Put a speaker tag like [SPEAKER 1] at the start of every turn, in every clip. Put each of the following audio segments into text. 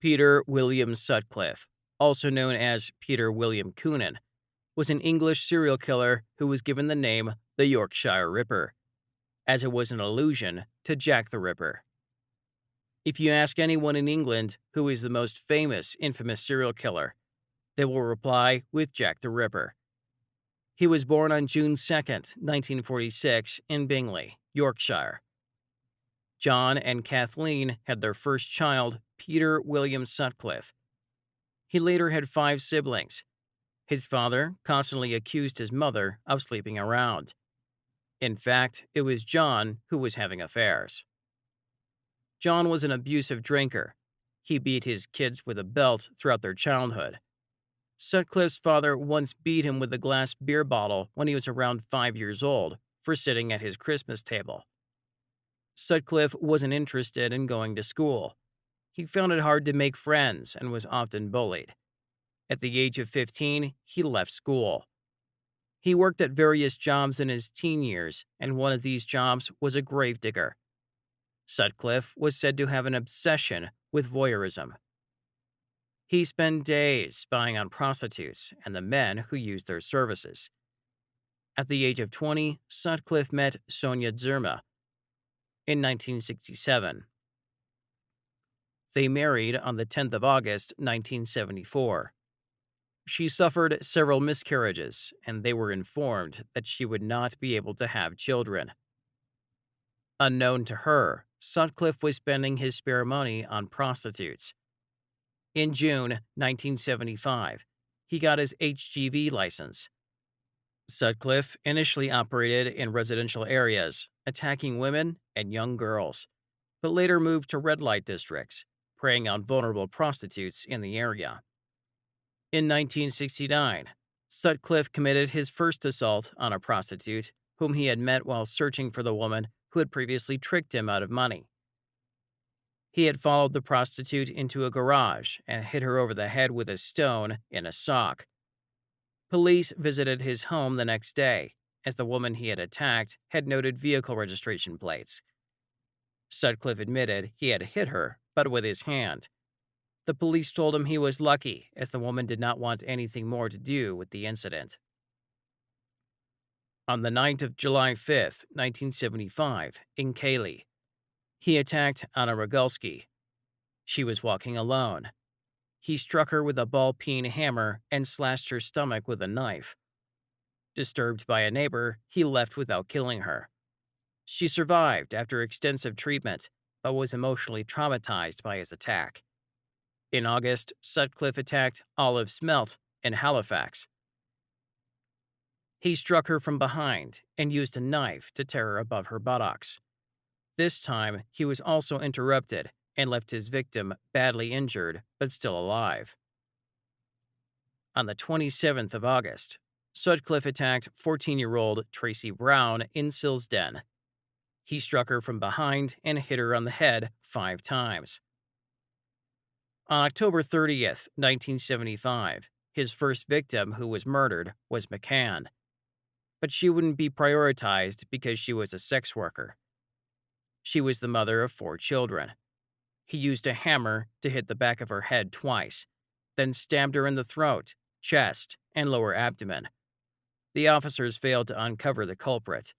[SPEAKER 1] Peter William Sutcliffe, also known as Peter William Coonan, was an English serial killer who was given the name the Yorkshire Ripper, as it was an allusion to Jack the Ripper. If you ask anyone in England who is the most famous infamous serial killer, they will reply with Jack the Ripper. He was born on June 2nd, 1946, in Bingley, Yorkshire. John and Kathleen had their first child, Peter William Sutcliffe. He later had 5 siblings. His father constantly accused his mother of sleeping around. In fact, it was John who was having affairs. John was an abusive drinker. He beat his kids with a belt throughout their childhood. Sutcliffe's father once beat him with a glass beer bottle when he was around 5 years old for sitting at his Christmas table. Sutcliffe wasn't interested in going to school. He found it hard to make friends and was often bullied. At the age of 15, he left school. He worked at various jobs in his teen years, and one of these jobs was a gravedigger. Sutcliffe was said to have an obsession with voyeurism. He spent days spying on prostitutes and the men who used their services. At the age of 20, Sutcliffe met Sonia Zerma in 1967. They married on the 10th of August, 1974. She suffered several miscarriages, and they were informed that she would not be able to have children. Unknown to her, Sutcliffe was spending his spare money on prostitutes. In June 1975, he got his HGV license. Sutcliffe initially operated in residential areas, attacking women and young girls, but later moved to red light districts, preying on vulnerable prostitutes in the area. In 1969, Sutcliffe committed his first assault on a prostitute whom he had met while searching for the woman who had previously tricked him out of money. He had followed the prostitute into a garage and hit her over the head with a stone in a sock. Police visited his home the next day, as the woman he had attacked had noted vehicle registration plates. Sutcliffe admitted he had hit her, but with his hand. The police told him he was lucky, as the woman did not want anything more to do with the incident. On the night of July 5, 1975, in Cayley, he attacked Anna Rogalski. She was walking alone. He struck her with a ball-peen hammer and slashed her stomach with a knife. Disturbed by a neighbor, he left without killing her. She survived after extensive treatment, but was emotionally traumatized by his attack. In August, Sutcliffe attacked Olive Smelt in Halifax. He struck her from behind and used a knife to tear her above her buttocks. This time, he was also interrupted and left his victim badly injured but still alive. On the 27th of August, Sutcliffe attacked 14-year-old Tracy Brown in Silsden. He struck her from behind and hit her on the head 5 times. On October 30th, 1975, his first victim who was murdered was McCann. But she wouldn't be prioritized because she was a sex worker. She was the mother of 4 children. He used a hammer to hit the back of her head twice, then stabbed her in the throat, chest, and lower abdomen. The officers failed to uncover the culprit.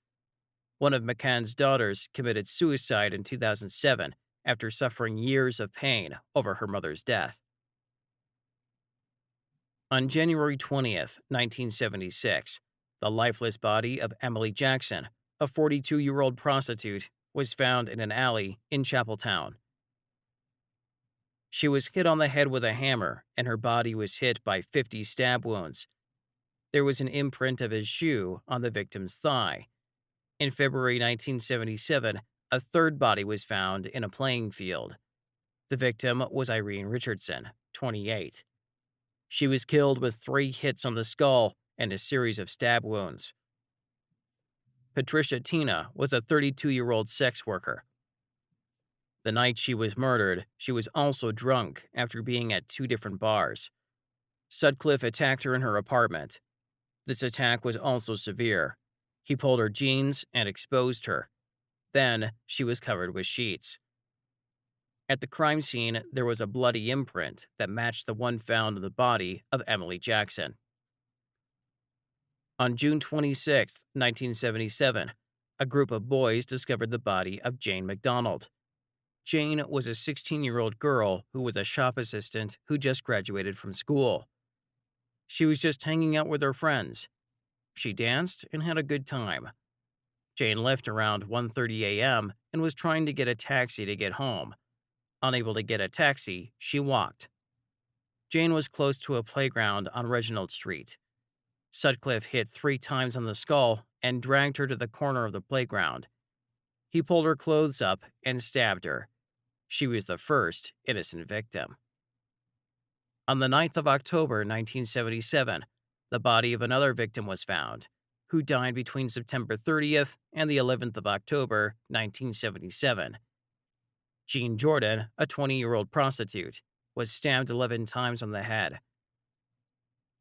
[SPEAKER 1] One of McCann's daughters committed suicide in 2007 after suffering years of pain over her mother's death. On January 20th, 1976, the lifeless body of Emily Jackson, a 42-year-old prostitute, was found in an alley in Chapeltown. She was hit on the head with a hammer, and her body was hit by 50 stab wounds. There was an imprint of his shoe on the victim's thigh. In February 1977, a third body was found in a playing field. The victim was Irene Richardson, 28. She was killed with 3 hits on the skull and a series of stab wounds. Patricia Tina was a 32-year-old sex worker. The night she was murdered, she was also drunk after being at 2 different bars. Sutcliffe attacked her in her apartment. This attack was also severe. He pulled her jeans and exposed her. Then she was covered with sheets. At the crime scene, there was a bloody imprint that matched the one found in the body of Emily Jackson. On June 26, 1977, a group of boys discovered the body of Jane McDonald. Jane was a 16-year-old girl who was a shop assistant who just graduated from school. She was just hanging out with her friends. She danced and had a good time. Jane left around 1:30 a.m. and was trying to get a taxi to get home. Unable to get a taxi, she walked. Jane was close to a playground on Reginald Street. Sutcliffe hit 3 times on the skull and dragged her to the corner of the playground. He pulled her clothes up and stabbed her. She was the first innocent victim. On the 9th of October 1977, the body of another victim was found, who died between September 30th and the 11th of October 1977. Jean Jordan, a 20-year-old prostitute, was stabbed 11 times on the head.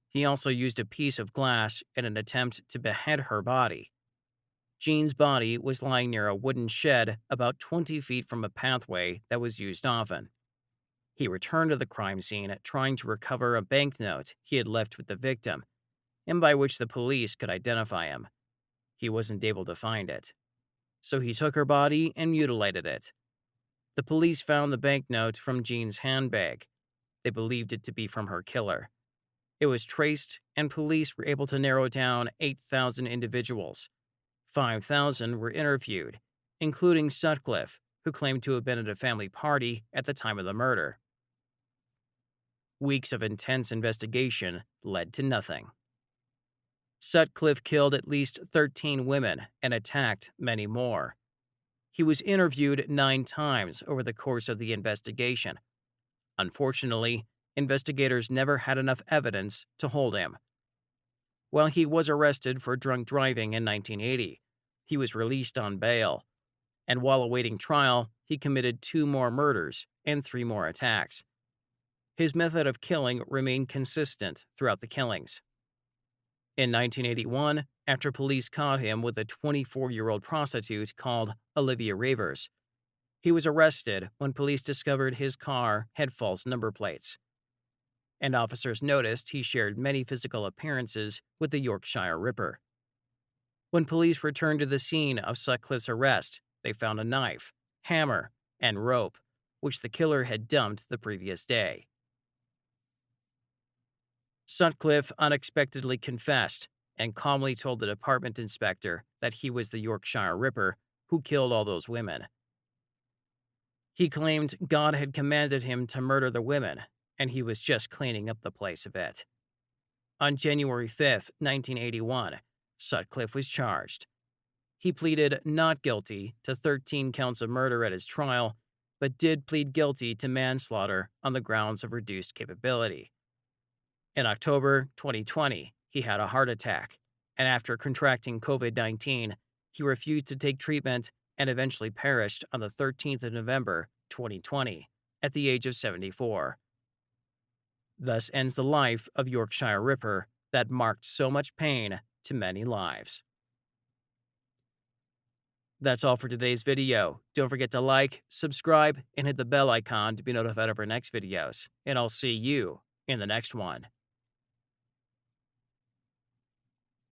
[SPEAKER 1] He also used a piece of glass in an attempt to behead her body. Jean's body was lying near a wooden shed about 20 feet from a pathway that was used often. He returned to the crime scene trying to recover a banknote he had left with the victim, and by which the police could identify him. He wasn't able to find it. So he took her body and mutilated it. The police found the banknote from Jean's handbag. They believed it to be from her killer. It was traced, and police were able to narrow down 8,000 individuals. 5,000 were interviewed, including Sutcliffe, who claimed to have been at a family party at the time of the murder. Weeks of intense investigation led to nothing. Sutcliffe killed at least 13 women and attacked many more. He was interviewed 9 times over the course of the investigation. Unfortunately, investigators never had enough evidence to hold him. While he was arrested for drunk driving in 1980, he was released on bail, and while awaiting trial, he committed 2 more murders and 3 more attacks. His method of killing remained consistent throughout the killings. In 1981, after police caught him with a 24-year-old prostitute called Olivia Ravers, he was arrested when police discovered his car had false number plates, and officers noticed he shared many physical appearances with the Yorkshire Ripper. When police returned to the scene of Sutcliffe's arrest, they found a knife, hammer, and rope, which the killer had dumped the previous day. Sutcliffe unexpectedly confessed and calmly told the department inspector that he was the Yorkshire Ripper who killed all those women. He claimed God had commanded him to murder the women, and he was just cleaning up the place a bit. On January 5th, 1981, Sutcliffe was charged. He pleaded not guilty to 13 counts of murder at his trial, but did plead guilty to manslaughter on the grounds of reduced capability. In October 2020, he had a heart attack, and after contracting COVID-19, he refused to take treatment and eventually perished on the 13th of November 2020 at the age of 74. Thus ends the life of Yorkshire Ripper that marked so much pain to many lives. That's all for today's video. Don't forget to like, subscribe, and hit the bell icon to be notified of our next videos, and I'll see you in the next one.